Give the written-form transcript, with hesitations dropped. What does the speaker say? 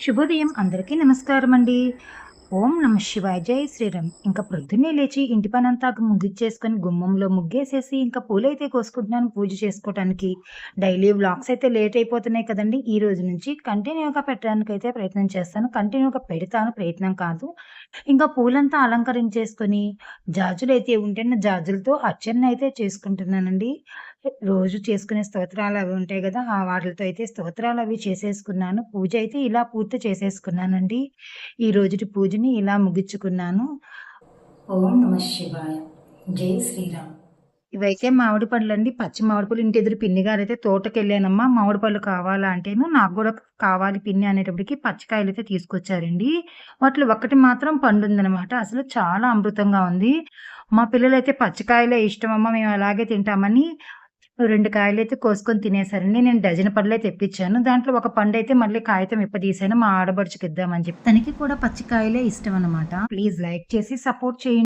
శుభోదయం అందరికీ నమస్కారం అండి. ఓం నమ శివాయ జై శ్రీరామ్. ఇంకా ప్రొద్దున్నే లేచి ఇంటి పనంతా ముగిచ్చేసుకొని గుమ్మంలో ముగ్గేసేసి ఇంకా పూలైతే కోసుకుంటున్నాను పూజ చేసుకోవటానికి. డైలీ వ్లాగ్స్ అయితే లేట్ అయిపోతున్నాయి కదండీ! ఈ రోజు నుంచి కంటిన్యూగా పెట్టడానికైతే ప్రయత్నం చేస్తాను. కంటిన్యూగా పెడతాను, ప్రయత్నం కాదు. ఇంకా పూలంతా అలంకరించేసుకొని జాజులైతే ఉంటే జాజులతో అర్చననైతే చేసుకుంటున్నానండి. రోజు చేసుకునే స్తోత్రాలవి ఉంటాయి గదా! వాటిలతో అయితే స్తోత్రాలవి చేసేసుకున్నాను. పూజ అయితే ఇలా పూర్తి చేసేసుకున్నానండి. ఈ రోజుటి పూజని ఇలా ముగించుకున్నాను. ఓం నమ శివాయ. జై శ్రీరామ్. ఇవైతే మామిడి పళ్ళండి. పచ్చి మామిడి పళ్ళు ఇంటి ఎదురు పిన్ని గారైతే తోటకెళ్ళానమ్మా మామిడి పళ్ళు కావాలా అంటేను, నాకు గూడా కావాలి పిన్ని అనేటప్పటికి పచ్చికాయలైతే తీసుకొచ్చారండి. వాటిలో ఒక్కటి మాత్రం పండుందనమాట. అసలు చాలా అమృతంగా ఉంది. మా పిల్లలైతే పచ్చికాయలే ఇష్టమమ్మా మేము అలాగే తింటామని 2 కాయలైతే కోసుకొని తినేసారండి. నేను డజన్ పళ్ళే తెప్పిచ్చాను. దాంట్లో ఒక పండైతే మళ్ళీ కాగితం ఇప్పదీశాను మా ఆడపడుచుకిద్దామని చెప్పి. తనకి కూడా పచ్చి కాయలే ఇష్టమనమాట. ప్లీజ్ లైక్ చేసి సపోర్ట్ చేయండి.